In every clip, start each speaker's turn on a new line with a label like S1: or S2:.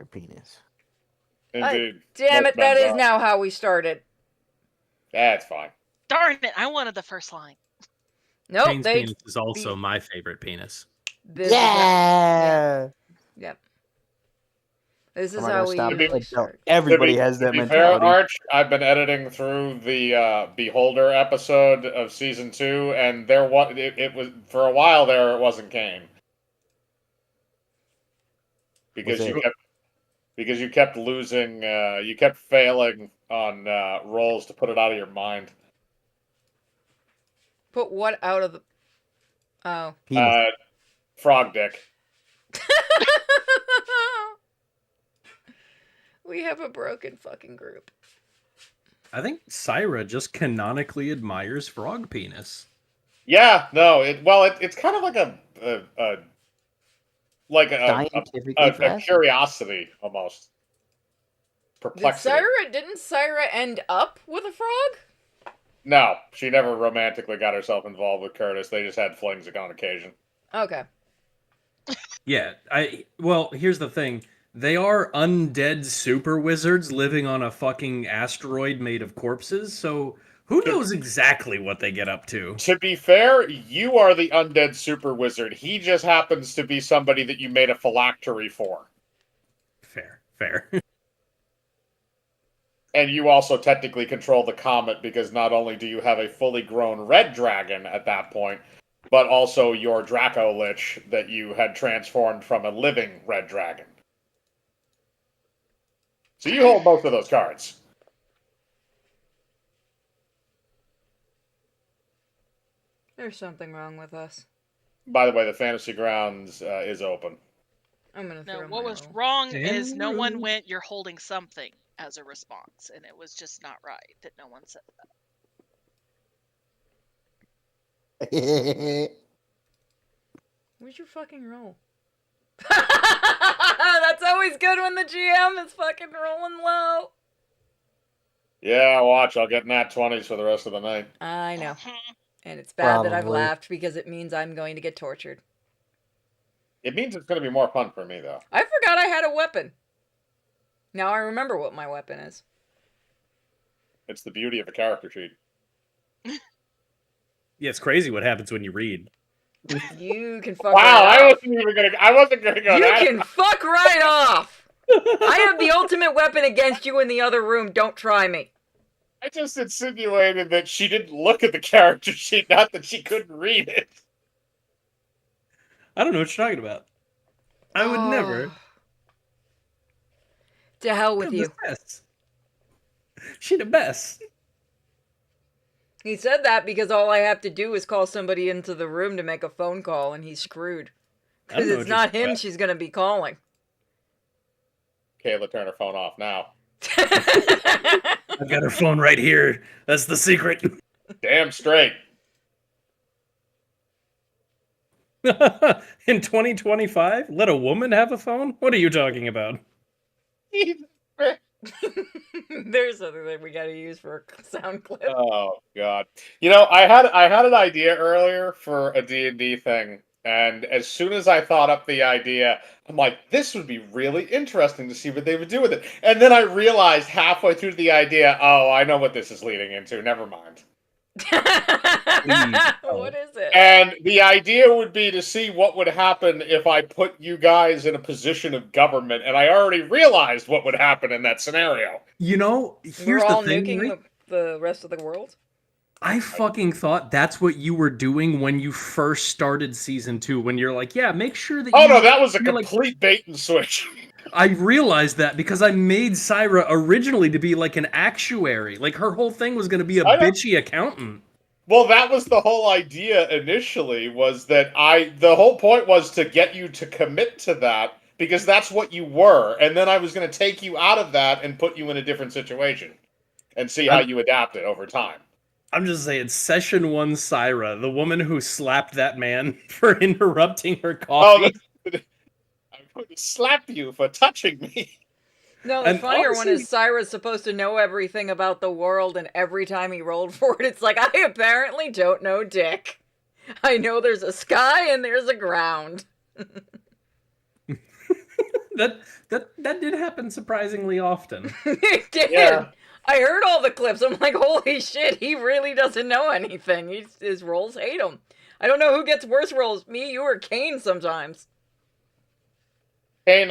S1: favorite penis.
S2: Indeed.
S3: Damn
S2: Most
S3: it, that
S2: men's
S3: is
S2: are.
S3: now how we started.
S2: That's fine.
S4: Darn it, I wanted the first line.
S3: Nope,
S5: Kane's penis is also my favorite penis.
S1: Yeah.
S3: Yep. This is
S1: I'm not
S3: how
S1: gonna
S3: we
S1: stop.
S3: usually
S1: No,
S3: start.
S1: everybody has
S2: To
S1: that
S2: be
S1: mentality.
S2: fair, Arch, I've been editing through the Beholder episode of season 2, and there it was for a while there. It wasn't Kane because you kept losing. You kept failing on rolls to put it out of your mind.
S3: Put what out of the... Oh.
S2: Frog dick.
S3: We have a broken fucking group.
S5: I think Syra just canonically admires frog penis.
S2: Yeah, no, it's kind of like a curiosity almost. Perplexity.
S3: Didn't Syra end up with a frog?
S2: No, she never romantically got herself involved with Curtis. They just had flings on occasion.
S3: Okay.
S5: Yeah, well, here's the thing. They are undead super wizards living on a fucking asteroid made of corpses, so who knows exactly what they get up to?
S2: To be fair, you are the undead super wizard. He just happens to be somebody that you made a phylactery for.
S5: Fair.
S2: And you also technically control the comet because not only do you have a fully grown red dragon at that point, but also your Draco Lich that you had transformed from a living red dragon. So you hold both of those cards.
S3: There's something wrong with us.
S2: By the way, the Fantasy Grounds is open.
S3: I'm gonna throw
S4: what
S3: my
S4: was
S3: roll.
S4: wrong is no one went, "You're holding something," as a response, and it was just not right that no one said that.
S3: Where's your fucking roll? That's always good when the GM is fucking rolling low.
S2: Yeah, watch. I'll get nat 20s for the rest of the night.
S3: I know. And it's bad that I've laughed because it means I'm going to get tortured.
S2: It means it's going to be more fun for me, though.
S3: I forgot I had a weapon. Now I remember what my weapon is.
S2: It's the beauty of a character sheet.
S5: Yeah, it's crazy what happens when you read.
S3: You can fuck
S2: wow,
S3: right off.
S2: I wasn't gonna go
S3: You
S2: that
S3: can fuck right off! I have the ultimate weapon against you in the other room. Don't try me.
S2: I just insinuated that she didn't look at the character sheet, not that she couldn't read it.
S5: I don't know what you're talking about. I would never.
S3: To hell with you.
S5: She the best.
S3: He said that because all I have to do is call somebody into the room to make a phone call, and he's screwed. Because it's not him she's going to be calling.
S2: Kayla, turn her phone off now.
S5: I've got her phone right here. That's the secret.
S2: Damn straight.
S5: In 2025, let a woman have a phone? What are you talking about?
S3: There's something that we got to use for a sound clip.
S2: Oh god! You know, I had an idea earlier for a D&D thing, and as soon as I thought up the idea, I'm like, this would be really interesting to see what they would do with it. And then I realized halfway through the idea, oh, I know what this is leading into. Never mind.
S3: What is it?
S2: And the idea would be to see what would happen if I put you guys in a position of government, and I already realized what would happen in that scenario.
S5: You know, here's
S3: We're all
S5: the thing,
S3: nuking
S5: right?
S3: the rest of the world?
S5: I fucking thought that's what you were doing when you first started season 2, when you're like, yeah, make sure that
S2: Oh no, that was a complete bait and switch.
S5: I realized that because I made Syra originally to be like an actuary. Like, her whole thing was going to be a bitchy accountant.
S2: Well, that was the whole idea initially, was that the whole point was to get you to commit to that, because that's what you were, and then I was going to take you out of that and put you in a different situation, and see how you adapt it over time.
S5: I'm just saying, Session 1 Syra, the woman who slapped that man for interrupting her coffee.
S2: Oh, I'm going to slap you for touching me.
S3: No, the funnier one is Syra's supposed to know everything about the world, and every time he rolled for it, it's like, I apparently don't know dick. I know there's a sky and there's a ground.
S5: That did happen surprisingly often.
S3: It did.
S2: Yeah.
S3: I heard all the clips. I'm like, holy shit, he really doesn't know anything. His rolls hate him. I don't know who gets worse rolls, me, you, or Kane sometimes.
S2: Kane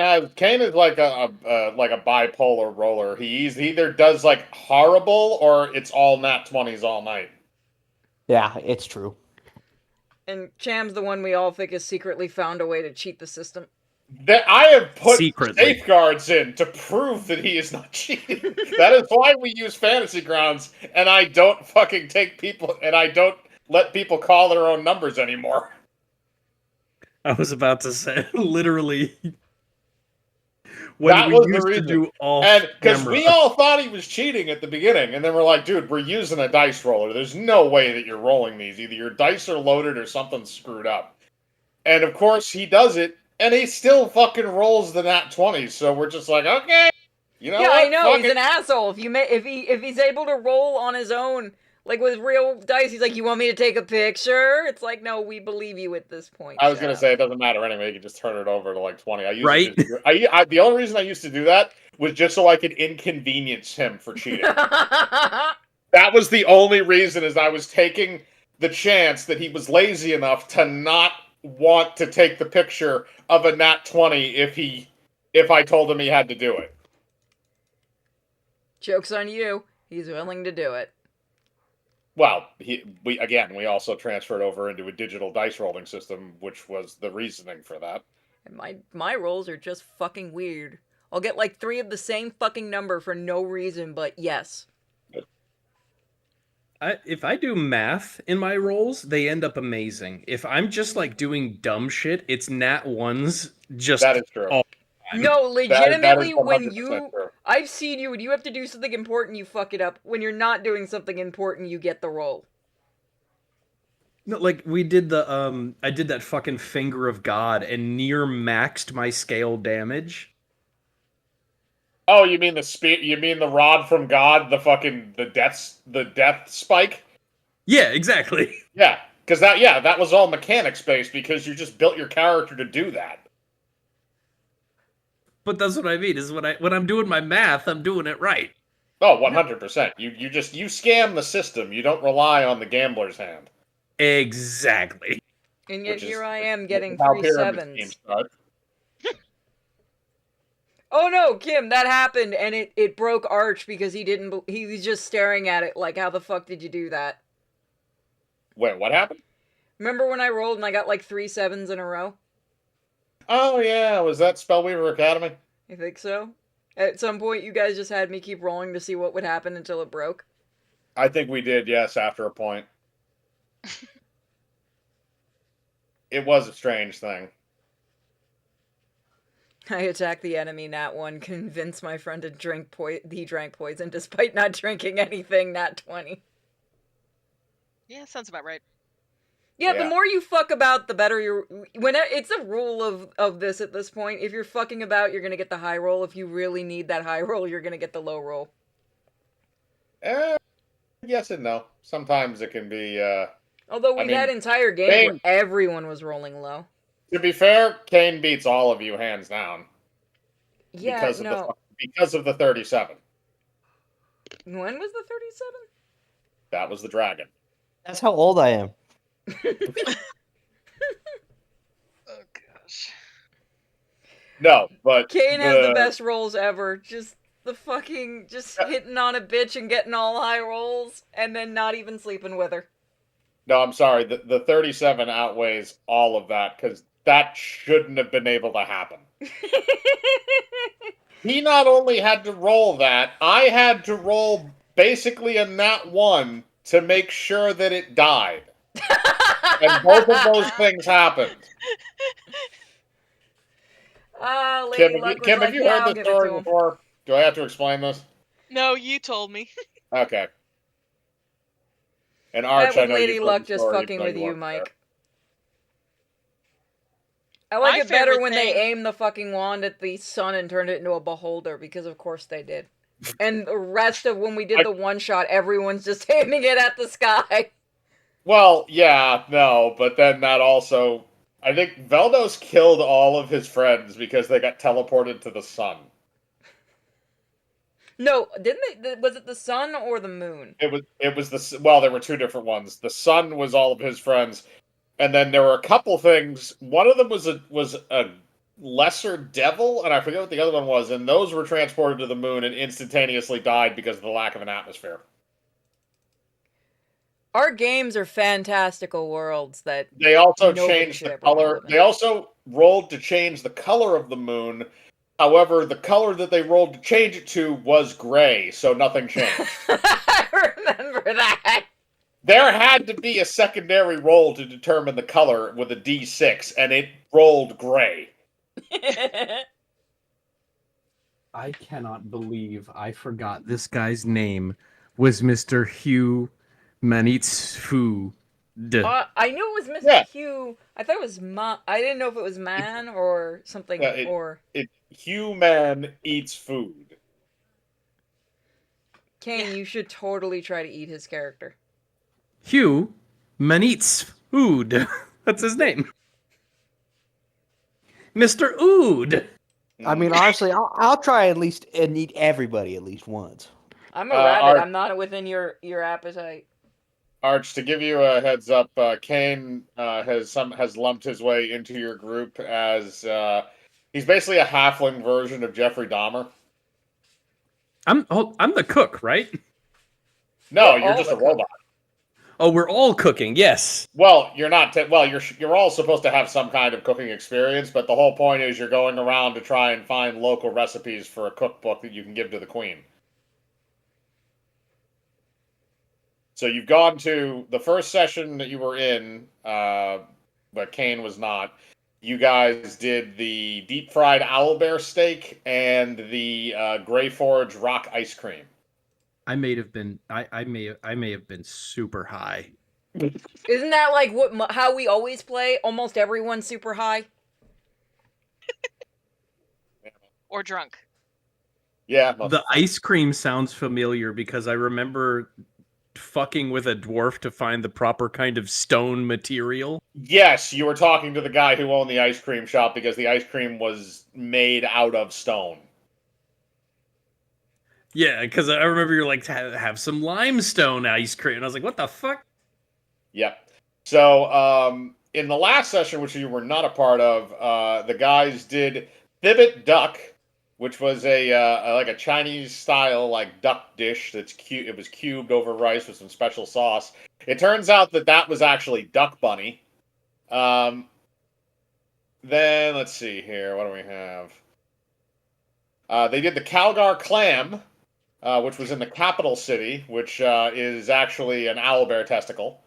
S2: is like a bipolar roller. He either does like horrible or it's all nat 20s all night.
S1: Yeah, it's true.
S3: And Cham's the one we all think has secretly found a way to cheat the system.
S2: That I have put
S5: Secretly.
S2: safeguards in to prove that he is not cheating. That is why we use fantasy grounds, and I don't fucking take people, and I don't let people call their own numbers anymore.
S5: I was about to say, literally, when
S2: That
S5: we
S2: was the
S5: used to
S2: reason.
S5: do all
S2: And because
S5: camera.
S2: we all thought he was cheating at the beginning, and then we're like, dude, we're using a dice roller. There's no way that you're rolling these. Either your dice are loaded or something's screwed up. And of course, he does it, and he still fucking rolls the nat 20s. So we're just like, okay, you know
S3: Yeah,
S2: what?
S3: I know,
S2: Fuck
S3: he's
S2: it.
S3: an asshole. If he's able to roll on his own, like with real dice, he's like, you want me to take a picture? It's like, no, we believe you at this point.
S2: I was
S3: Shut
S2: gonna
S3: up.
S2: say it doesn't matter anyway. You can just turn it over to like 20. I used
S5: Right?
S2: to just, the only reason I used to do that was just so I could inconvenience him for cheating. That was the only reason, is I was taking the chance that he was lazy enough to not want to take the picture of a nat 20 if I told him he had to do it.
S3: Joke's on you. He's willing to do it.
S2: Well, we also transferred over into a digital dice rolling system, which was the reasoning for that.
S3: And my rolls are just fucking weird. I'll get like 3 of the same fucking number for no reason, but yes.
S5: If I do math in my rolls, they end up amazing. If I'm just like doing dumb shit, it's nat ones just
S2: That is true.
S5: all the time.
S3: No, legitimately,
S2: is
S3: when
S2: 100%
S3: you...
S2: true.
S3: I've seen you, when you have to do something important, you fuck it up. When you're not doing something important, you get the roll.
S5: No, like we did the I did that fucking finger of God and near maxed my scale damage.
S2: Oh, you mean you mean the rod from God, the death spike?
S5: Yeah, exactly.
S2: Yeah, because that was all mechanics based because you just built your character to do that.
S5: But that's what I mean. Is when I'm doing my math, I'm doing it right.
S2: Oh, 100%. You scam the system. You don't rely on the gambler's hand.
S5: Exactly.
S3: And yet
S2: Which
S3: here
S2: is-
S3: I am getting
S2: how
S3: 3
S2: pyramid
S3: 7s.
S2: schemes start.
S3: Oh no, Kim, that happened, and it broke Arch because he was just staring at it like, how the fuck did you do that?
S2: Wait, what happened?
S3: Remember when I rolled and I got like 3 7s in a row?
S2: Oh yeah, was that Spellweaver Academy?
S3: I think so. At some point, you guys just had me keep rolling to see what would happen until it broke.
S2: I think we did, yes, after a point. It was a strange thing.
S3: I attacked the enemy, nat 1, convinced my friend to he drank poison despite not drinking anything, nat 20.
S4: Yeah, sounds about right.
S3: Yeah,
S2: Yeah.
S3: the more you fuck about, the better you're... It's a rule of this at this point. If you're fucking about, you're gonna get the high roll. If you really need that high roll, you're gonna get the low roll.
S2: Yes and no. Sometimes it can be,
S3: Although we
S2: I mean,
S3: had entire games where
S2: Bane-
S3: everyone was rolling low.
S2: to be fair, Kane beats all of you hands down.
S3: Yeah,
S2: Because of the 37.
S3: When was the 37?
S2: That was the dragon.
S1: That's how old I am.
S4: Oh gosh.
S2: No, but
S3: Kane has the best rolls ever. Just hitting on a bitch and getting all high rolls, and then not even sleeping with her.
S2: No, I'm sorry. The 37 outweighs all of that because that shouldn't have been able to happen. He not only had to roll that, I had to roll basically a nat 1 to make sure that it died. And both of those things happened.
S3: Lady Luck was
S2: Kim,
S3: like,
S2: have you
S3: yeah,
S2: heard
S3: I'll
S2: this
S3: give it
S2: story
S3: to him.
S2: before? Do I have to explain this?
S4: No, you told me.
S2: Okay. And
S3: That
S2: Arch, I
S3: was
S2: know
S3: Lady
S2: you've heard
S3: Luck
S2: the
S3: just
S2: story,
S3: fucking
S2: even though
S3: with you,
S2: weren't
S3: Mike.
S2: there.
S3: I like
S4: My
S3: it better
S4: favorite
S3: when
S4: thing-
S3: they aimed the fucking wand at the sun and turned it into a beholder, because of course they did. And the rest of when we did the one shot, everyone's just aiming it at the sky.
S2: Well, yeah, no, but then that also I think Veldos killed all of his friends because they got teleported to the sun.
S3: No, didn't they? Was it the sun or the moon?
S2: It was well, there were two different ones. The sun was all of his friends, and then there were a couple things. One of them was a lesser devil, and I forget what the other one was. And those were transported to the moon and instantaneously died because of the lack of an atmosphere.
S3: Our games are fantastical worlds that
S2: They also
S3: nobody
S2: changed
S3: should
S2: the
S3: ever want to
S2: color.
S3: live in.
S2: They also rolled to change the color of the moon. However, the color that they rolled to change it to was gray, so nothing changed.
S3: I remember that.
S2: There had to be a secondary roll to determine the color with a D6, and it rolled gray.
S5: I cannot believe I forgot this guy's name was Mr. Hugh Manitsfu.
S3: I knew it was Mr.
S2: Yeah.
S3: Hugh. I thought it was I didn't know if it was man or something
S2: Yeah,
S3: or.
S2: Human eats food.
S3: Kane,
S4: Yeah.
S3: you should totally try to eat his character.
S5: Hugh Manitsfood. That's his name. Mr. Ood.
S1: I mean, honestly, I'll try at least and eat everybody at least once.
S3: I'm a rabbit.
S2: Arch,
S3: I'm not within your appetite.
S2: Arch, to give you a heads up, Kane has lumped his way into your group as he's basically a halfling version of Jeffrey Dahmer.
S5: I'm the cook, right?
S2: No,
S3: We're
S2: you're
S3: all
S2: just
S3: the
S2: a robot.
S5: Oh, we're all cooking. Yes.
S2: Well, you're not. You're all supposed to have some kind of cooking experience, but the whole point is you're going around to try and find local recipes for a cookbook that you can give to the queen. So you've gone to the first session that you were in, but Kane was not. You guys did the deep fried owlbear steak and the Grey Forge rock ice cream.
S5: I may have been. I may have been super high.
S3: Isn't that like how we always play? Almost everyone's super high.
S4: Or drunk.
S2: Yeah.
S5: The ice cream sounds familiar because I remember fucking with a dwarf to find the proper kind of stone material.
S2: Yes, you were talking to the guy who owned the ice cream shop because the ice cream was made out of stone.
S5: Yeah, because I remember you're like, have some limestone ice cream. And I was like, what the fuck?
S2: Yep. So, in the last session, which you were not a part of, the guys did Thibbit Duck, which was like a Chinese style like duck dish that's cute. It was cubed over rice with some special sauce. It turns out that was actually Duck Bunny. Then let's see here. What do we have? They did the Calgar Clam, which was in the capital city, which is actually an owlbear testicle.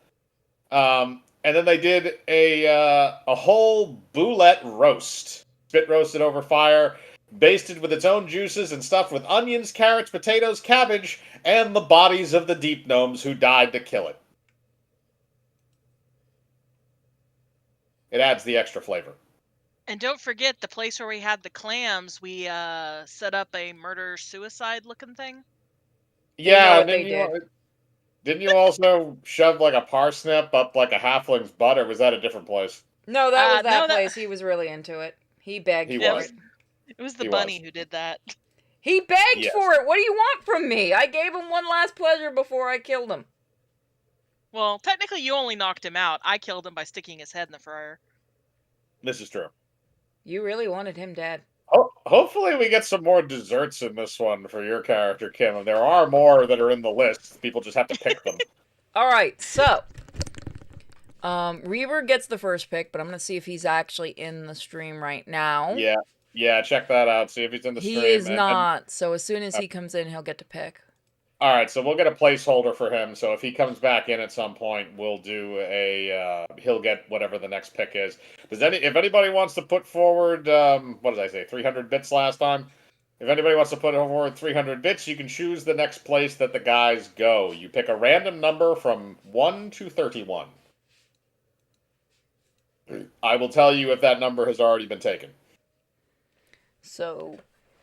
S2: And then they did a whole boulette roast, spit roasted over fire, basted with its own juices and stuffed with onions, carrots, potatoes, cabbage, and the bodies of the deep gnomes who died to kill it. It adds the extra flavor.
S4: And don't forget the place where we had the clams, we set up a murder-suicide looking thing.
S2: Yeah,
S3: what they did.
S2: Didn't you also shove like a parsnip up like a halfling's butt, or was that a different place?
S3: No, that was that
S4: no,
S3: place. He was really into it. He begged
S2: He
S3: for
S2: was.
S3: it.
S4: It was the
S2: He
S4: bunny
S2: was.
S4: who did that.
S3: He begged
S2: Yes.
S3: for it. What do you want from me? I gave him one last pleasure before I killed him.
S4: Well, technically you only knocked him out. I killed him by sticking his head in the fryer.
S2: This is true.
S3: You really wanted him dead.
S2: Hopefully we get some more desserts in this one for your character, Kim. And there are more that are in the list. People just have to pick them.
S3: All right, so Reaver gets the first pick, but I'm gonna see if he's actually in the stream right now.
S2: Yeah, check that out. See if he's in the
S3: He
S2: stream.
S3: is not. So as soon as he comes in, he'll get to pick.
S2: All right, so we'll get a placeholder for him. So if he comes back in at some point, we'll do he'll get whatever the next pick is. If anybody wants to put forward, what did I say, 300 bits last time? If anybody wants to put forward 300 bits, you can choose the next place that the guys go. You pick a random number from 1 to 31. I will tell you if that number has already been taken.
S3: So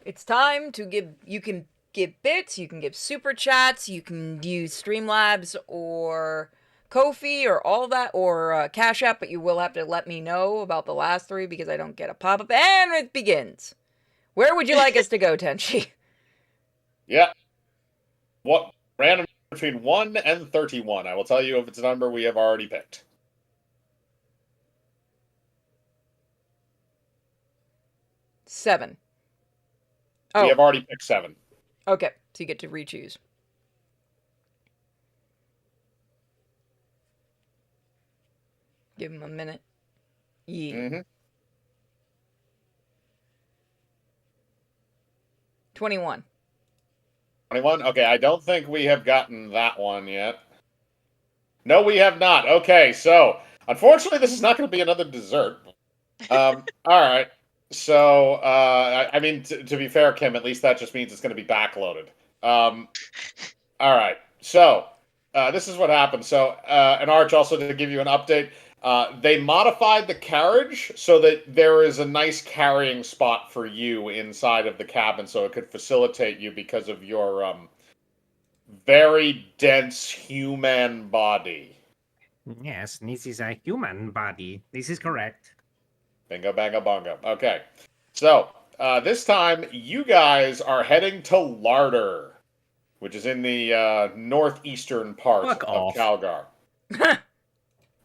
S3: it's time to give. You can give bits. You can give super chats. You can use Streamlabs or Ko-fi or all that, or Cash App, but you will have to let me know about the last 3 because I don't get a pop-up. And it begins. Where would you like us to go, Tenchi?
S2: Yeah. What random between 1 and 31. I will tell you if it's a number we have already picked.
S3: 7.
S2: We
S3: Oh,
S2: have already picked 7.
S3: okay. So you get to re-choose. Give him a minute. Yeah.
S2: Mm-hmm.
S3: 21.
S2: 21? Okay, I don't think we have gotten that one yet. No, we have not. Okay, so unfortunately, this is not going to be another dessert. All right. So, I mean, to be fair, Kim, at least that just means it's going to be backloaded. All right. So, this is what happened. So, and Arch, also to give you an update, they modified the carriage so that there is a nice carrying spot for you inside of the cabin, so it could facilitate you because of your very dense human body.
S6: Yes, this is a human body. This is correct.
S2: Bingo, bango, bongo. Okay. So, this time, you guys are heading to Larder, which is in the northeastern part
S5: Fuck
S2: of
S5: off.
S2: Calgar.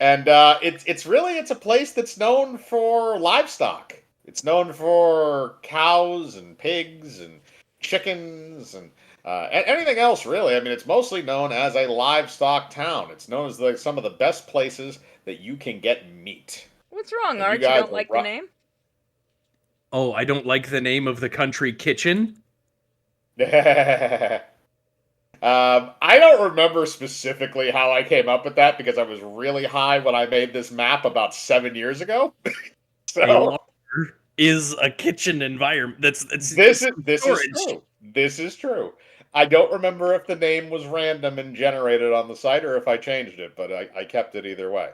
S2: And it's a place that's known for livestock. It's known for cows and pigs and chickens and anything else, really. I mean, it's mostly known as a livestock town. It's known as like some of the best places that you can get meat.
S3: What's wrong,
S2: And
S3: Arch? You don't like the name?
S5: Oh, I don't like the name of the country kitchen?
S2: I don't remember specifically how I came up with that because I was really high when I made this map about 7 years ago.
S5: A
S2: So
S5: larder is a kitchen environment. This
S2: is
S5: storage.
S2: true. This is true. I don't remember if the name was random and generated on the site or if I changed it, but I kept it either way.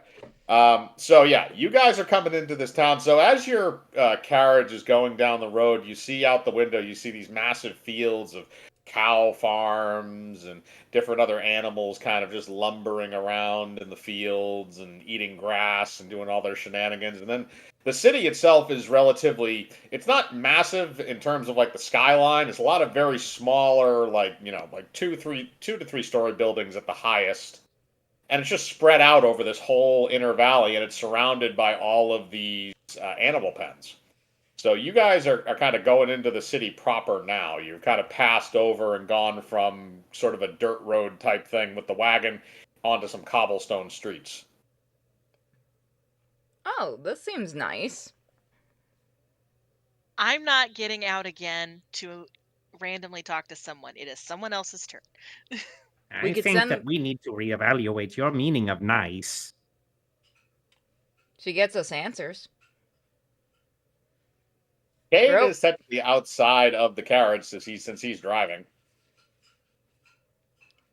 S2: So yeah, you guys are coming into this town. So as your carriage is going down the road, you see out the window, you see these massive fields of cow farms and different other animals kind of just lumbering around in the fields and eating grass and doing all their shenanigans. And then the city itself is relatively, it's not massive in terms of like the skyline. It's a lot of very smaller, like, like 2 to 3 story buildings at the highest. And it's just spread out over this whole inner valley, and it's surrounded by all of these animal pens. So you guys are kind of going into the city proper now. You've kind of passed over and gone from sort of a dirt road type thing with the wagon onto some cobblestone streets.
S3: Oh, this seems nice.
S4: I'm not getting out again to randomly talk to someone. It is someone else's turn.
S3: We
S6: I
S3: could
S6: think
S3: send-
S6: that we need to reevaluate your meaning of nice.
S3: She gets us answers.
S2: Cade
S3: Bro.
S2: is set to be outside of the carriage since he's driving.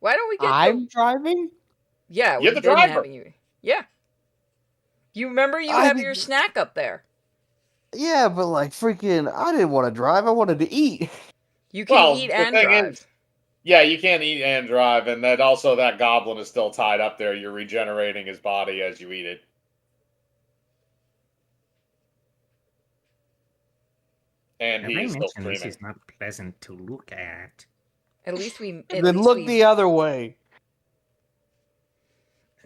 S3: Why don't we get
S1: I'm driving?
S3: Yeah,
S2: You're
S3: we've
S2: the
S3: been
S2: driver.
S3: having you. Yeah. You remember you
S1: I
S3: have
S1: did-
S3: your snack up there.
S1: Yeah, but like freaking, I didn't want to drive. I wanted to eat.
S3: You can
S2: Well,
S3: eat
S2: the
S3: and
S2: thing
S3: drive.
S2: is, yeah, you can't eat and drive, and that goblin is still tied up there. You're regenerating his body as you eat it. And
S6: Have
S2: he
S6: I
S2: is still
S6: mentioned this
S2: screaming.
S6: is not pleasant to look at?
S3: At least we.
S1: Then look the other way.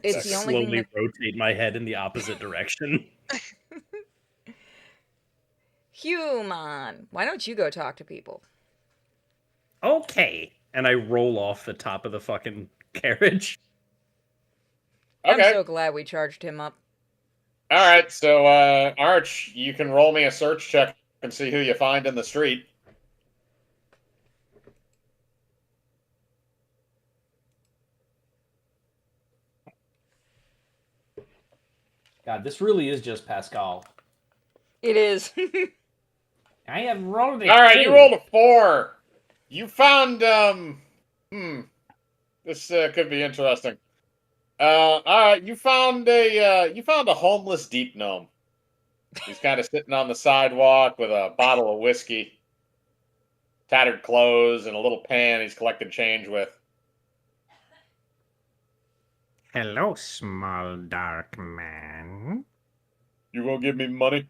S3: It's
S5: I
S3: the only thing
S5: slowly
S3: that.
S5: rotate my head in the opposite direction.
S3: Human. Why don't you go talk to people?
S6: Okay.
S5: And I roll off the top of the fucking carriage.
S2: Okay.
S3: I'm so glad we charged him up.
S2: All right, so Arch, you can roll me a search check and see who you find in the street.
S5: God, this really is just Pascal.
S3: It is.
S6: I have rolled it.
S2: All right,
S6: too.
S2: you rolled a 4. You found this could be interesting. All right, you found a homeless deep gnome. He's kind of sitting on the sidewalk with a bottle of whiskey, tattered clothes, and a little pan he's collecting change with.
S6: Hello, small dark man.
S2: You gonna give me money?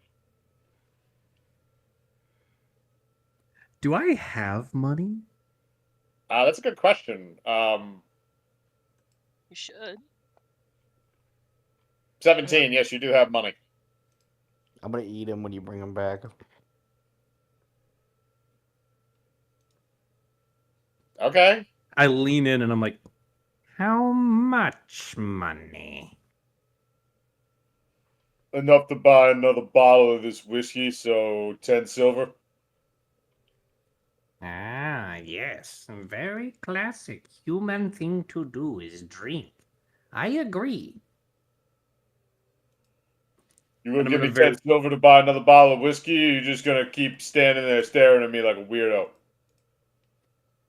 S5: Do I have money?
S2: That's a good question.
S4: You should.
S2: 17. Yes, you do have money.
S1: I'm gonna eat him when you bring him back.
S2: Okay.
S5: I lean in and I'm like,
S6: How much money?
S2: Enough to buy another bottle of this whiskey, so 10 silver.
S6: Ah, yes. Very classic. Human thing to do is drink. I agree.
S2: You gonna
S5: And I'm
S2: give me
S5: gonna
S2: 10 silver to buy another bottle of whiskey, or you just gonna keep standing there staring at me like a weirdo?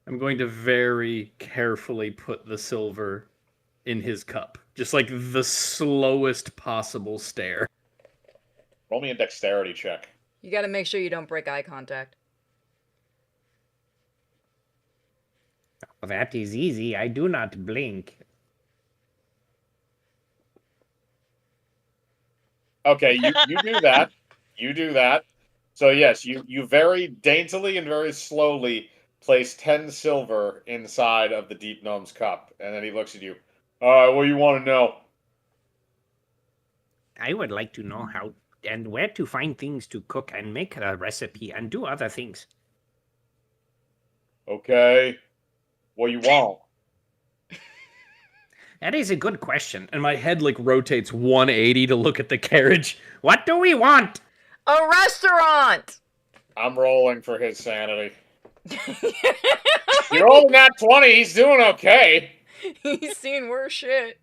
S5: I'm going to very carefully put the silver in his cup. Just like the slowest possible stare.
S2: Roll me a dexterity check.
S3: You got to make sure you don't break eye contact.
S6: That is easy. I do not blink.
S2: Okay, you do that. You do that. So yes, you very daintily and very slowly place 10 silver inside of the deep gnome's cup, and then he looks at you. All right, what do you want to know?
S6: I would like to know how and where to find things to cook and make a recipe and do other things.
S2: Okay, what you want?
S6: That is a good question.
S5: And my head like rotates 180 to look at the carriage.
S6: What do we want?
S3: A restaurant!
S2: I'm rolling for his sanity. You're rolling that 20. He's doing okay.
S3: He's seen worse shit.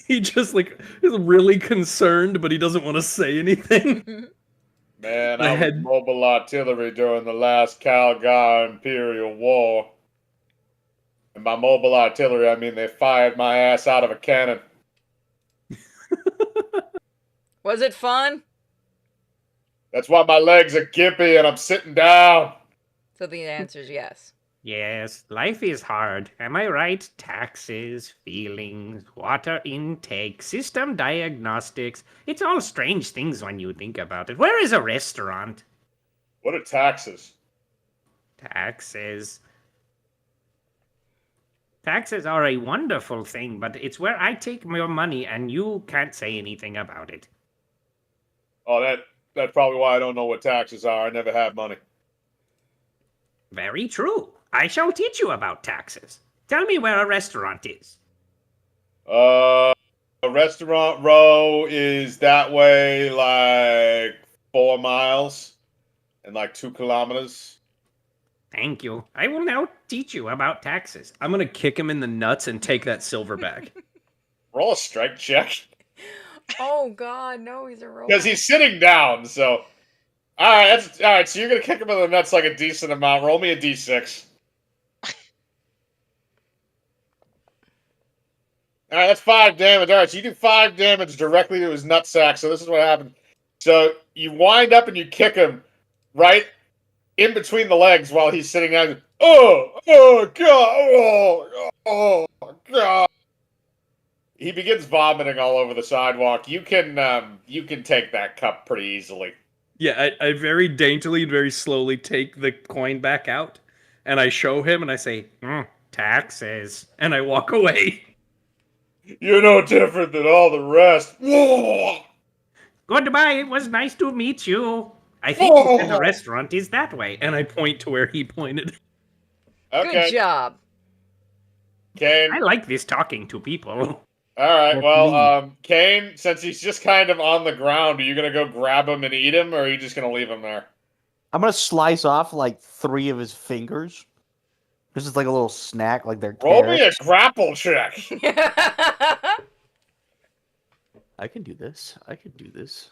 S5: He just like is really concerned, but he doesn't want to say anything.
S2: Man,
S5: My
S2: I was
S5: head-
S2: mobile artillery during the last Calgar Imperial War. And by mobile artillery, I mean they fired my ass out of a cannon.
S3: Was it fun?
S2: That's why my legs are gimpy and I'm sitting down.
S3: So the answer is yes.
S6: Yes, life is hard. Am I right? Taxes, feelings, water intake, system diagnostics. It's all strange things when you think about it. Where is a restaurant?
S2: What are taxes?
S6: Taxes. Taxes are a wonderful thing, but it's where I take your money and you can't say anything about it.
S2: Oh, that's probably why I don't know what taxes are. I never had money.
S6: Very true. I shall teach you about taxes. Tell me where a restaurant is.
S2: A restaurant row is that way like 4 miles and like 2 kilometers.
S6: Thank you. I will now teach you about taxes.
S5: I'm gonna kick him in the nuts and take that silver back.
S2: Roll a strength check.
S3: Oh god, no, he's a robot.
S2: Because he's sitting down, so. Alright, so you're gonna kick him in the nuts like a decent amount. Roll me a d6. Alright, that's 5 damage. Alright, so you do 5 damage directly to his nutsack, so this is what happens. So you wind up and you kick him right in between the legs while he's sitting down. Oh god, oh god. He begins vomiting all over the sidewalk. You can take that cup pretty easily.
S5: Yeah, I very daintily and very slowly take the coin back out, and I show him, and I say,
S6: Taxes.
S5: and I walk away.
S2: You're no different than all the rest.
S6: Goodbye. It was nice to meet you. I think you said the restaurant is that way.
S5: And I point to where he pointed.
S2: Okay,
S3: Good job.
S2: Kane.
S6: I like this talking to people.
S2: Alright, well, Kane, since he's just kind of on the ground, are you gonna go grab him and eat him, or are you just gonna leave him there?
S1: I'm gonna slice off like 3 of his fingers. This is like a little snack, like they're
S2: Roll me a
S1: carrots.
S2: grapple check.
S1: I can do this. I can do this.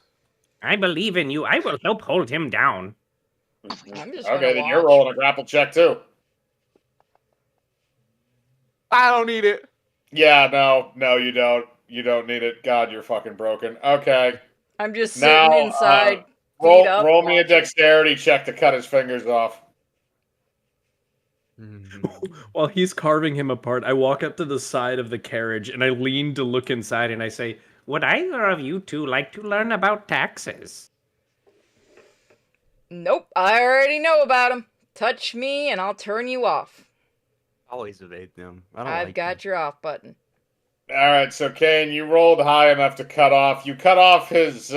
S6: I believe in you. I will help hold him down.
S3: I'm just
S2: Okay,
S3: gonna
S2: then you're
S3: watch.
S2: rolling a grapple check too.
S1: I don't need it.
S2: Yeah, no, you don't. You don't need it. God, you're fucking broken. Okay.
S3: I'm just sitting
S2: Now,
S3: inside.
S2: Roll
S3: up,
S2: me a
S3: watching.
S2: dexterity check to cut his fingers off.
S5: While he's carving him apart, I walk up to the side of the carriage and I lean to look inside and I say,
S6: Would either of you two like to learn about taxes?
S3: Nope, I already know about them. Touch me and I'll turn you off.
S1: Always evade them. I don't
S3: I've
S1: like
S3: got
S1: them.
S3: your off button.
S2: All right, so Kane, you rolled high enough to cut off. You cut off his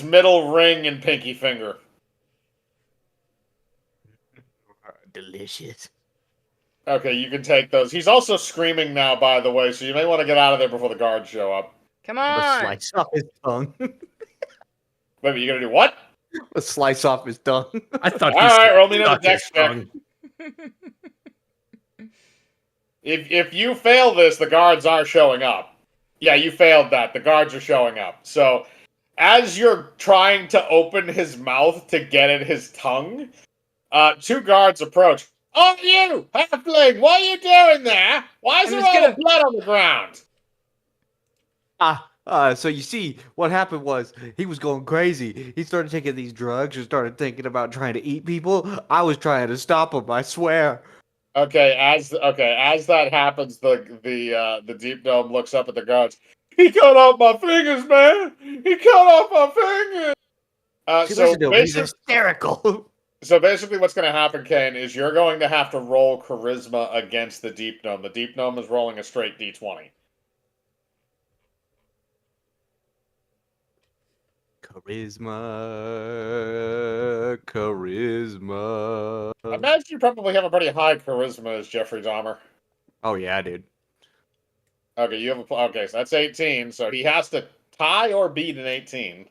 S2: middle ring and pinky finger.
S1: Delicious.
S2: Okay, you can take those. He's also screaming now, by the way, so you may want to get out of there before the guards show up.
S3: Come
S1: I'm gonna
S3: on.
S1: slice off his tongue.
S2: Wait, you gonna do what?
S1: A slice off his tongue.
S5: I thought
S2: All
S5: he
S2: right,
S5: said
S2: roll me another
S5: suck his
S2: dex check.
S5: tongue.
S2: If you fail this, the guards are showing up. Yeah, you failed that. The guards are showing up. So, as you're trying to open his mouth to get at his tongue, two guards approach. Oh, you, halfling! What are you doing there? Why is
S3: I'm
S2: there
S3: just
S2: all
S3: gonna-
S2: the blood on the ground?
S1: So you see, what happened was he was going crazy. He started taking these drugs and started thinking about trying to eat people. I was trying to stop him. I swear.
S2: Okay, as that happens, the deep dome looks up at the guards. He cut off my fingers, man. He cut off my fingers.
S1: See,
S2: So
S1: listen to him. He's
S2: basically,
S1: hysterical.
S2: so basically, what's going to happen, Kane, is you're going to have to roll charisma against the deep gnome. The deep gnome is rolling a straight d20.
S1: Charisma.
S2: I imagine you probably have a pretty high charisma as Jeffrey Dahmer.
S1: Oh yeah, dude.
S2: Okay, you have okay, so that's 18. So he has to tie or beat an 18.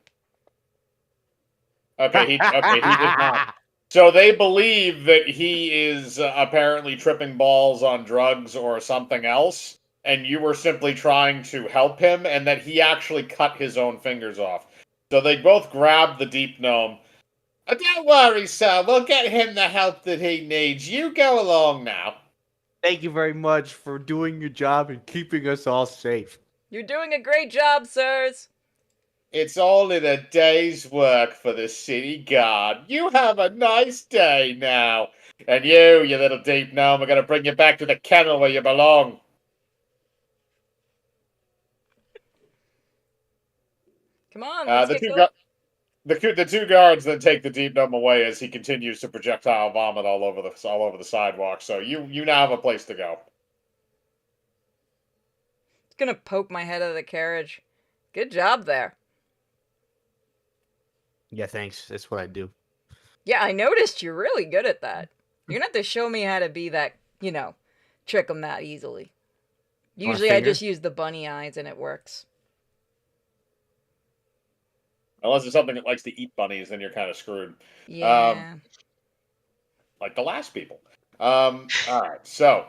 S2: Okay, he did not. So they believe that he is apparently tripping balls on drugs or something else, and you were simply trying to help him, and that he actually cut his own fingers off. So they both grab the deep gnome. Don't worry, sir. We'll get him the help that he needs. You go along now.
S1: Thank you very much for doing your job and keeping us all safe.
S3: You're doing a great job, sirs.
S2: It's only a day's work for the city guard. You have a nice day now. And you little deep gnome, are going to bring you back to the kennel where you belong.
S3: Come on, let's
S2: The
S3: get
S2: two
S3: going.
S2: the two guards then take the deep gnome away as he continues to projectile vomit all over the sidewalk. So you now have a place to go.
S3: It's gonna poke my head out of the carriage. Good job there.
S1: Yeah, thanks. That's what I do.
S3: Yeah, I noticed you're really good at that. You're gonna have to show me how to be that, trick them that easily. Usually I
S1: finger?
S3: just use the bunny eyes and it works.
S2: Unless it's something that likes to eat bunnies, then you're kind of screwed.
S3: Yeah.
S2: Like the last people. All right, so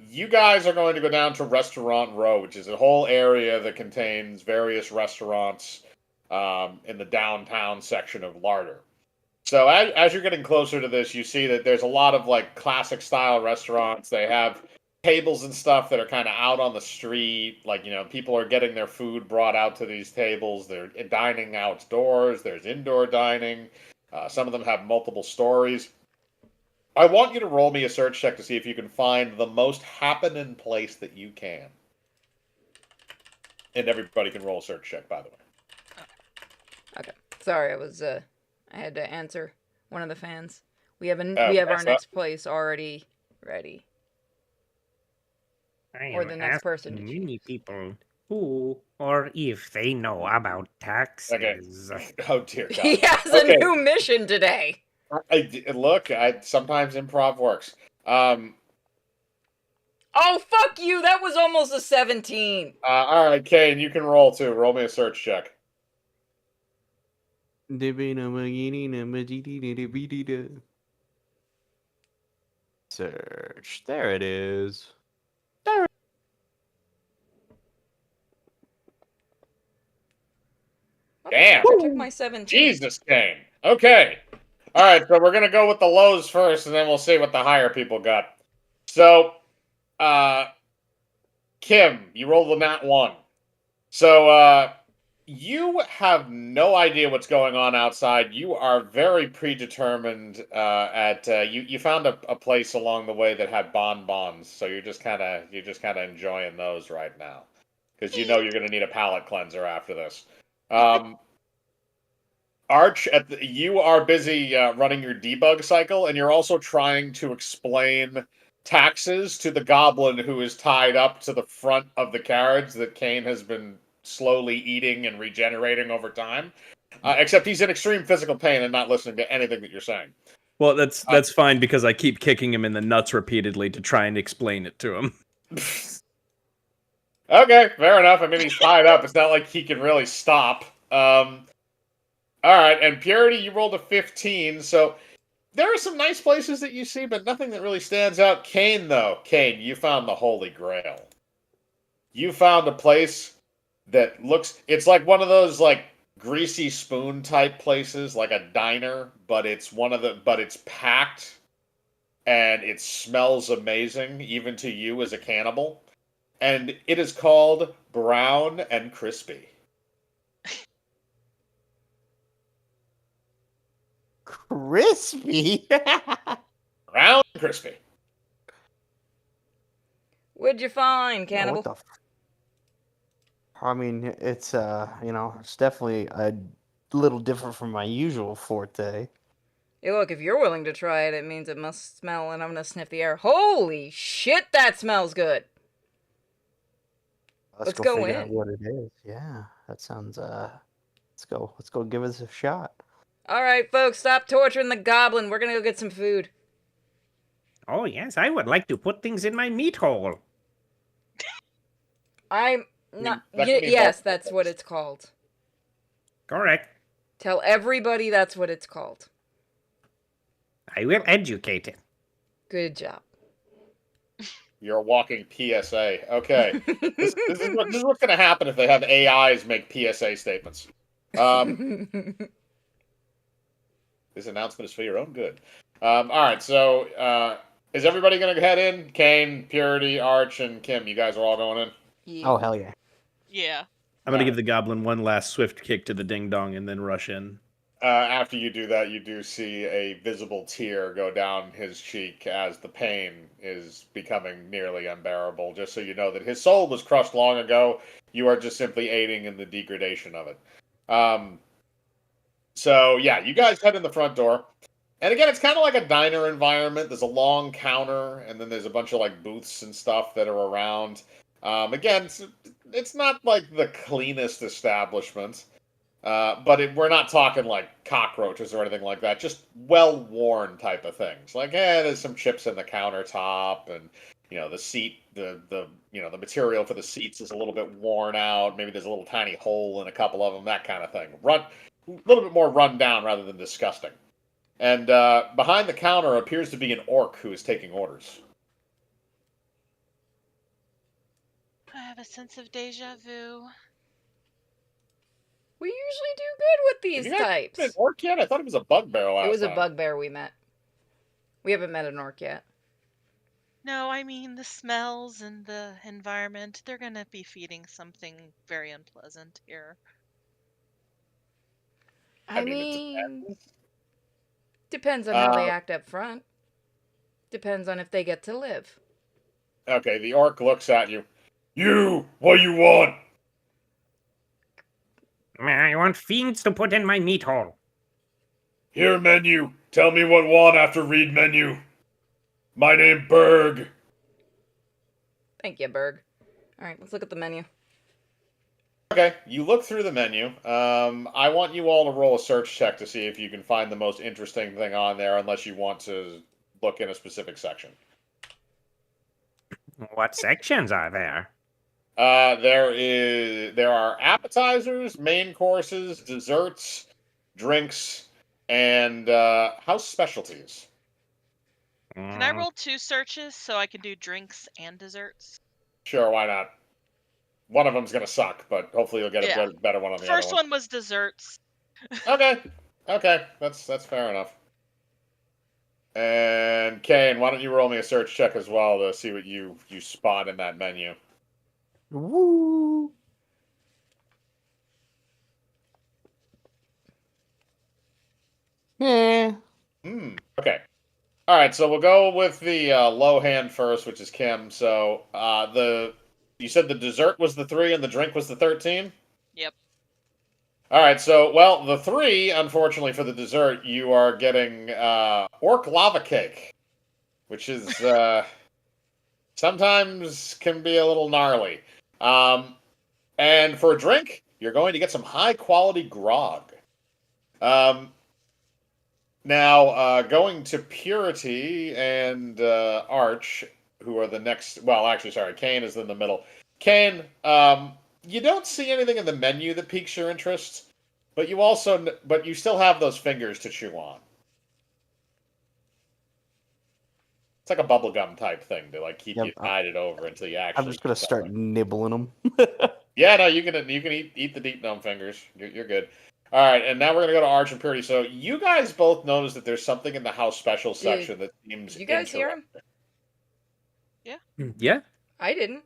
S2: you guys are going to go down to Restaurant Row, which is a whole area that contains various restaurants in the downtown section of Larder. So as you're getting closer to this, you see that there's a lot of like classic style restaurants. They have tables and stuff that are kind of out on the street. Like, people are getting their food brought out to these tables. They're dining outdoors. There's indoor dining. Some of them have multiple stories. I want you to roll me a search check to see if you can find the most happening place that you can. And everybody can roll a search check, by the way.
S3: Okay. Sorry, I had to answer one of the fans. We have
S2: Oh,
S3: we have our
S2: that's
S3: next place already ready.
S6: I
S3: Or
S6: am
S3: the next
S6: asking
S3: person to
S6: many people who or if they know about taxes.
S2: Oh, dear God.
S3: He has
S2: Okay.
S3: a new mission today.
S2: Look, sometimes improv works.
S3: Oh, fuck you! That was almost a 17.
S2: All right, Kane, you can roll too. Roll me a search check.
S1: Search. There it is.
S2: Damn.
S3: I took my 17.
S2: Jesus, Kane. Okay. All right, so we're going to go with the lows first, and then we'll see what the higher people got. So, Kim, you rolled a nat 1. So, You have no idea what's going on outside. You are very predetermined. You found a place along the way that had bonbons, so you're just kind of enjoying those right now, because you know you're going to need a palate cleanser after this. Um, Arch, you are busy running your debug cycle, and you're also trying to explain taxes to the goblin who is tied up to the front of the carriage that Kane has been slowly eating and regenerating over time. Except he's in extreme physical pain and not listening to anything that you're saying.
S5: Well, that's fine because I keep kicking him in the nuts repeatedly to try and explain it to him.
S2: Okay, fair enough. I mean, he's tied up. It's not like he can really stop. All right, and Purity, you rolled a 15, so there are some nice places that you see, but nothing that really stands out. Kane, though. Kane, you found the Holy Grail. You found a place that it's like one of those, like, greasy spoon type places, like a diner, but it's packed, and it smells amazing, even to you as a cannibal. And it is called Brown and Crispy.
S1: Crispy.
S2: Brown and Crispy.
S3: What'd you find,
S1: Yeah,
S3: cannibal?
S1: what the? I mean, it's it's definitely a little different from my usual forte.
S3: Hey, look, if you're willing to try it, it means it must smell, and I'm gonna sniff the air. Holy shit, that smells good! Let's go
S1: figure out
S3: in.
S1: what it is. Yeah, that sounds. Let's go. Let's go give this a shot.
S3: Alright, folks, stop torturing the goblin. We're gonna go get some food.
S6: Oh, yes, I would like to put things in my meat hole.
S3: I'm
S2: mean,
S3: not.
S2: that could mean
S3: Yes,
S2: multiple
S3: that's what
S2: things.
S3: it's called.
S6: Correct.
S3: Tell everybody that's what it's called.
S6: I will educate it.
S3: Good job.
S2: You're a walking PSA. Okay. This is what's going to happen if they have AIs make PSA statements. This announcement is for your own good. All right, so is everybody going to head in? Kane, Purity, Arch, and Kim, you guys are all going in?
S3: Yeah.
S1: Oh hell yeah!
S4: Yeah.
S5: I'm gonna
S2: Right.
S5: give the goblin one last swift kick to the ding dong and then rush in.
S2: After you do that, you do see a visible tear go down his cheek as the pain is becoming nearly unbearable. Just so you know that his soul was crushed long ago. You are just simply aiding in the degradation of it. So yeah, you guys head in the front door. And again, it's kind of like a diner environment. There's a long counter, and then there's a bunch of like booths and stuff that are around. Again, it's not like the cleanest establishment. But we're not talking like cockroaches or anything like that. Just well-worn type of things. Like, there's some chips in the countertop, and the seat, the material for the seats is a little bit worn out. Maybe there's a little tiny hole in a couple of them. That kind of thing. A little bit more run down rather than disgusting. And behind the counter appears to be an orc who is taking orders.
S4: I have a sense of deja vu.
S3: We usually do good with
S2: Have
S3: these
S2: you guys
S3: types.
S2: met an orc yet? I thought it was a bugbear last
S3: It was a
S2: time.
S3: bugbear we met. We haven't met an orc yet.
S4: No, I mean the smells and the environment. They're gonna be feeding something very unpleasant here.
S3: I
S2: mean, it
S3: mean, depends on how they
S2: Uh,
S3: act up front. Depends on if they get to live.
S2: Okay, the orc looks at you. You, what you want?
S6: I want fiends to put in my meat hole.
S2: Here, menu. Tell me what want after read menu. My name Berg.
S3: Thank you, Berg. Alright, let's look at the menu.
S2: Okay, you look through the menu. I want you all to roll a search check to see if you can find the most interesting thing on there, unless you want to look in a specific section.
S6: What sections are there?
S2: There are appetizers, main courses, desserts, drinks, and house specialties.
S4: Can I roll 2 searches so I can do drinks and desserts?
S2: Sure, why not? One of them's gonna suck, but hopefully you'll get
S4: Yeah.
S2: a better one on the
S4: First
S2: other one.
S4: one was desserts.
S2: Okay, that's fair enough. And Kane, why don't you roll me a search check as well to see what you spot in that menu?
S1: Woo! Eh.
S2: Okay. All right, so we'll go with the low hand first, which is Kim. So you said the dessert was the 3 and the drink was the 13?
S4: Yep.
S2: All right, so well, the 3, unfortunately for the dessert, you are getting orc lava cake, which is sometimes can be a little gnarly. And for a drink, you're going to get some high quality grog. Um, Now, going to Purity and Arch, who are the next. Well, actually, sorry, Kane is in the middle. Kane, you don't see anything in the menu that piques your interest, but but you still have those fingers to chew on. It's like a bubblegum type thing to like keep
S1: Yep,
S2: you guided over until you
S1: I'm
S2: actually
S1: just gonna
S2: eat
S1: start
S2: something.
S1: nibbling them.
S2: Yeah, no, you can eat the deep gnome fingers. You're good. All right, and now we're gonna go to Arch and Purity. So you guys both notice that there's something in the house special section that seems
S3: Did you guys hear
S2: interesting.
S3: him?
S5: Yeah.
S3: I didn't.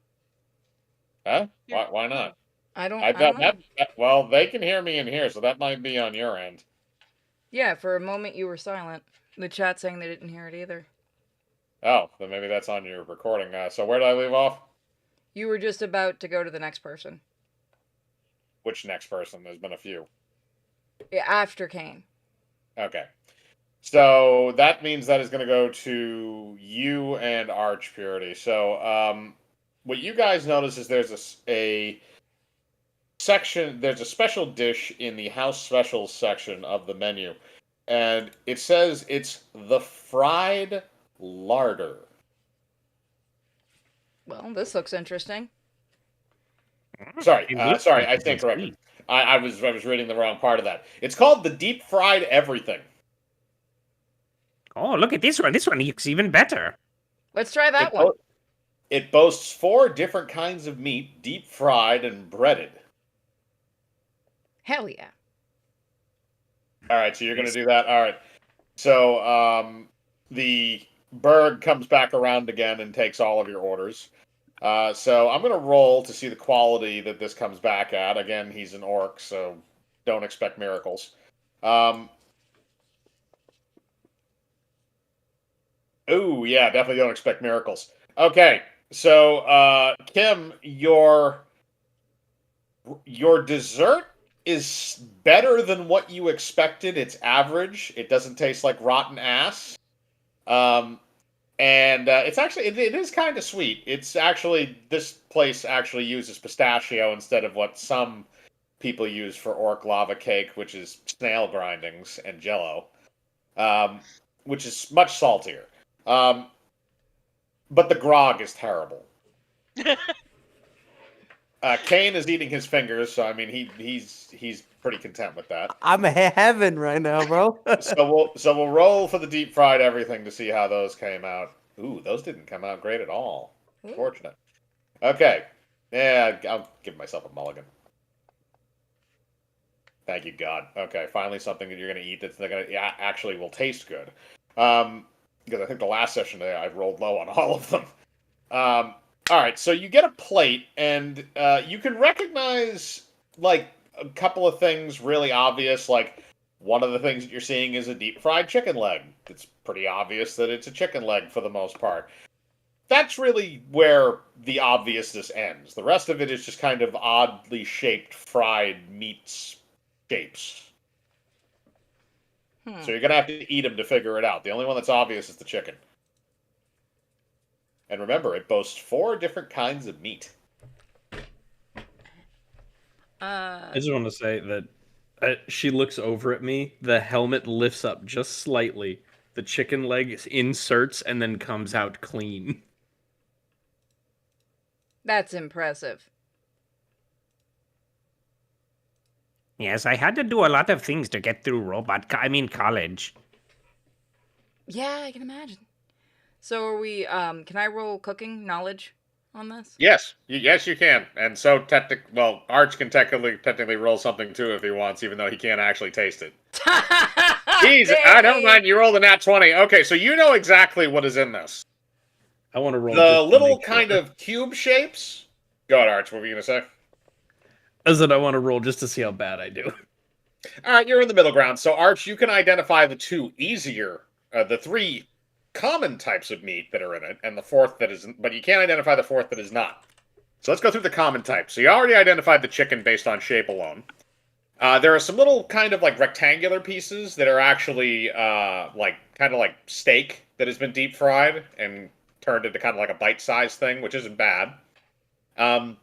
S2: Huh?
S4: Yeah.
S2: Why not?
S3: I don't.
S2: I
S3: I don't
S2: bet
S3: know.
S2: well, they can hear me in here, so that might be on your end.
S3: Yeah, for a moment you were silent. The chat saying they didn't hear it either.
S2: Oh, then maybe that's on your recording. So where did I leave off?
S3: You were just about to go to the next person.
S2: Which next person? There's been a few.
S3: Yeah, after Kane.
S2: Okay. So that means that is going to go to you and Arch Purity. So what you guys notice is a section, there's a special dish in the house specials section of the menu, and it says it's the fried larder.
S3: Well, this looks interesting.
S2: Sorry,
S6: It looks
S2: sorry,
S6: like
S2: I
S6: it
S2: stand
S6: is
S2: corrected.
S6: sweet.
S2: I was reading the wrong part of that. It's called the deep fried everything.
S6: Oh, look at this one. This one looks even better.
S3: Let's try that
S2: It,
S3: one.
S2: it boasts 4 different kinds of meat, deep fried and breaded.
S3: Hell yeah.
S2: All right, so you're going to do that. All right. So the Berg comes back around again and takes all of your orders. So I'm going to roll to see the quality that this comes back at. Again, he's an orc, so don't expect miracles. Oh, yeah, definitely don't expect miracles. Okay, so Kim, your dessert is better than what you expected. It's average. It doesn't taste like rotten ass. And it's actually it is kind of sweet. It's actually this place actually uses pistachio instead of what some people use for orc lava cake, which is snail grindings and jello, which is much saltier. Um, but the grog is terrible. Kane is eating his fingers, so I mean he's pretty content with that.
S1: I'm heaven right now, bro.
S2: So we'll roll for the deep fried everything to see how those came out. Ooh, those didn't come out great at all.
S3: Ooh.
S2: Fortunate. Okay. Yeah, I'll give myself a mulligan. Thank you, God. Okay, finally something that you're gonna eat that's gonna actually will taste good. Because I think the last session today I rolled low on all of them. All right, so you get a plate, and you can recognize like a couple of things really obvious. Like one of the things that you're seeing is a deep fried chicken leg. It's pretty obvious that it's a chicken leg for the most part. That's really where the obviousness ends. The rest of it is just kind of oddly shaped fried meats shapes. So you're gonna have to eat them to figure it out. The only one that's obvious is the chicken. And remember, it boasts 4 different kinds of meat.
S5: I just want to say that she looks over at me. The helmet lifts up just slightly. The chicken leg inserts and then comes out clean.
S3: That's impressive.
S6: Yes, I had to do a lot of things to get through college.
S3: Yeah, I can imagine. So are we, can I roll cooking knowledge on this?
S2: Yes, yes, you can. And so, Arch can technically roll something too if he wants, even though he can't actually taste it. Easy. I don't mind. You rolled a nat 20. Okay, so you know exactly what is in this.
S5: I want to roll
S2: The
S5: just to
S2: little
S5: make
S2: kind
S5: sure.
S2: of cube shapes. Go ahead, Arch. What were you gonna say?
S5: I said I want to roll just to see how bad I do.
S2: All right, you're in the middle ground. So, Arch, you can identify the three common types of meat that are in it, and the fourth that isn't, but you can't identify the fourth that is not. So let's go through the common types. So you already identified the chicken based on shape alone. There are some little kind of like rectangular pieces that are actually like kind of like steak that has been deep fried and turned into kind of like a bite-sized thing, which isn't bad. Um,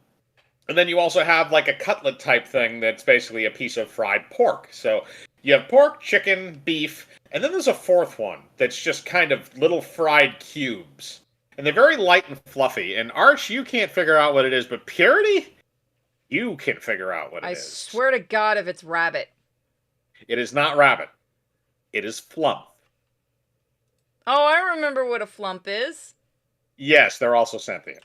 S2: and then you also have like a cutlet type thing that's basically a piece of fried pork. So you have pork, chicken, beef, and then there's a fourth one that's just kind of little fried cubes. And they're very light and fluffy. And Arch, you can't figure out what it is, but Purity, you can figure out what it is.
S3: I swear to God if it's rabbit.
S2: It is not rabbit. It is flump.
S3: Oh, I remember what a flump is.
S2: Yes, they're also sentient.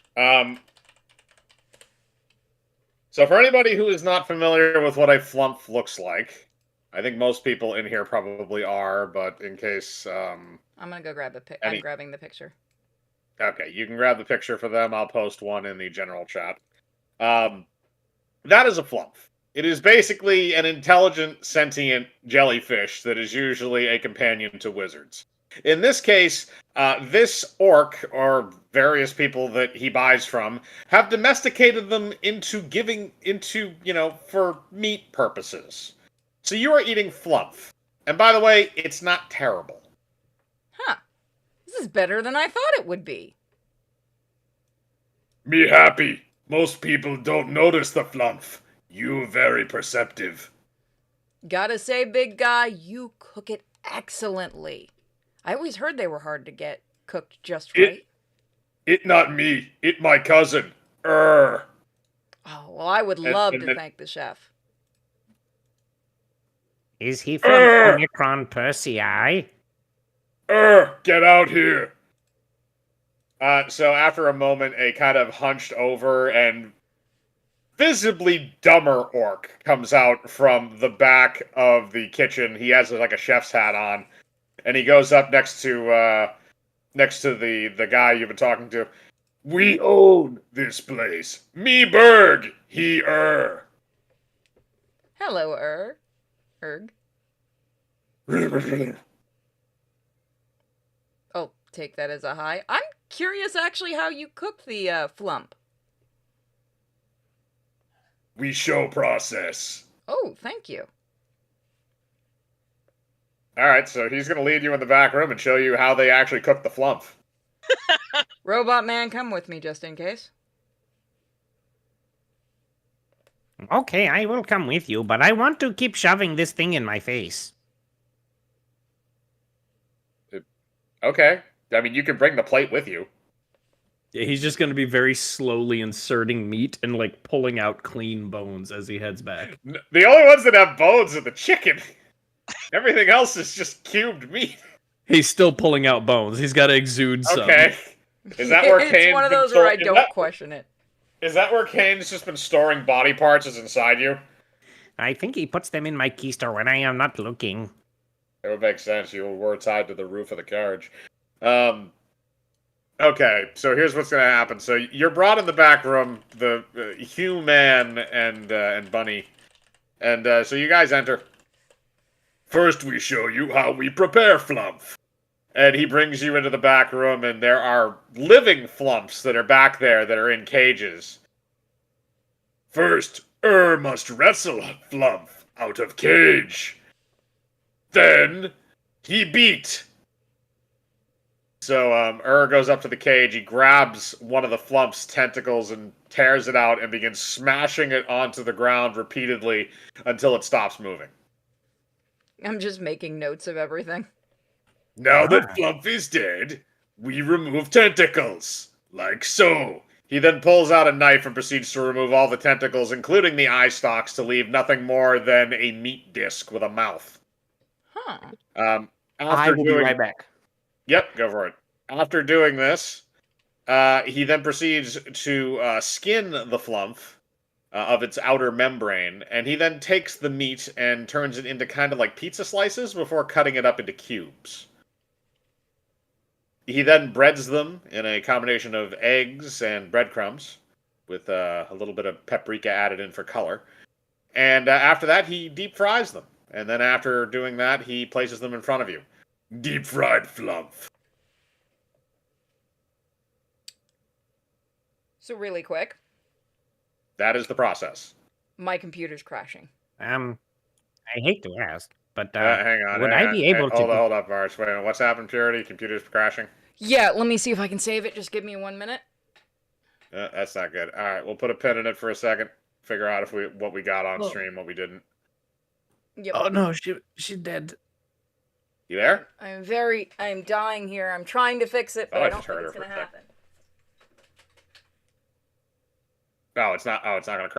S2: So for anybody who is not familiar with what a flump looks like, I think most people in here probably are, but in case...
S3: I'm gonna go grab a pic. I'm grabbing the picture.
S2: Okay, you can grab the picture for them. I'll post one in the general chat. That is a flump. It is basically an intelligent, sentient jellyfish that is usually a companion to wizards. In this case, this orc, or various people that he buys from, have domesticated them into for meat purposes. So you are eating flump. And by the way, it's not terrible.
S3: Huh. This is better than I thought it would be.
S2: Me happy. Most people don't notice the flump. You very perceptive.
S3: Gotta say, big guy, you cook it excellently. I always heard they were hard to get cooked just right.
S2: It not me. It my cousin.
S3: Oh, well, I would love to thank the chef.
S6: Is he from Omicron Persei?
S2: Get out here. So after a moment, a kind of hunched over and visibly dumber orc comes out from the back of the kitchen. He has like a chef's hat on, and he goes up next to the guy you've been talking to. We own this place. Me Berg, he
S3: Hello, Erg. Oh, take that as a hi. I'm curious actually how you cook the flump.
S2: We show process.
S3: Oh, thank you.
S2: Alright, so he's going to lead you in the back room and show you how they actually cook the flump.
S3: Robot man, come with me just in case.
S6: Okay, I will come with you, but I want to keep shoving this thing in my face.
S2: Okay. I mean, you can bring the plate with you.
S5: Yeah, he's just going to be very slowly inserting meat and like pulling out clean bones as he heads back.
S2: The only ones that have bones are the chicken. Everything else is just cubed meat.
S5: He's still pulling out bones. He's got to exude some.
S2: Okay. Is that where Kane's
S3: It's one of those where I don't question it.
S2: Is that where Kane's just been storing body parts as inside you?
S6: I think he puts them in my keister when I am not looking.
S2: That would make sense. You were tied to the roof of the carriage. Okay, so here's what's going to happen. So you're brought in the back room, the human and Bunny. And so you guys enter. First, we show you how we prepare flump. And he brings you into the back room, and there are living flumps that are back there that are in cages. First, must wrestle flump out of cage. Then, he beat. So, goes up to the cage, he grabs one of the flump's tentacles and tears it out and begins smashing it onto the ground repeatedly until it stops moving.
S3: I'm just making notes of everything.
S2: Now that Flump is dead, we remove tentacles. Like so. He then pulls out a knife and proceeds to remove all the tentacles, including the eye stalks, to leave nothing more than a meat disc with a mouth.
S3: Huh.
S1: I will be right back.
S2: Yep, go for it. After doing this, he then proceeds to skin the flump of its outer membrane, and he then takes the meat and turns it into kind of like pizza slices before cutting it up into cubes. He then breads them in a combination of eggs and breadcrumbs, with a little bit of paprika added in for color. And after that, he deep fries them. And then after doing that, he places them in front of you. Deep fried fluff.
S3: So really quick,
S2: That is the process.
S3: my computer's crashing.
S6: I hate to ask, but
S2: Hang on.
S6: would
S2: hang
S6: I
S2: on.
S6: be able to?
S2: Hold up, Varsh. Wait, what's happened, Purity? Computer's crashing?
S3: Yeah, let me see if I can save it. Just give me 1 minute.
S2: That's not good. All right, we'll put a pin in it for a second. Figure out what we got on stream, what we didn't.
S3: Yep.
S5: Oh no, she's dead.
S2: You there?
S3: I'm dying here. I'm trying to fix it, but
S2: I
S3: I don't
S2: just
S3: think
S2: heard
S3: it's
S2: her
S3: gonna
S2: for a sec.
S3: happen.
S2: Oh, it's not. Oh, it's not gonna.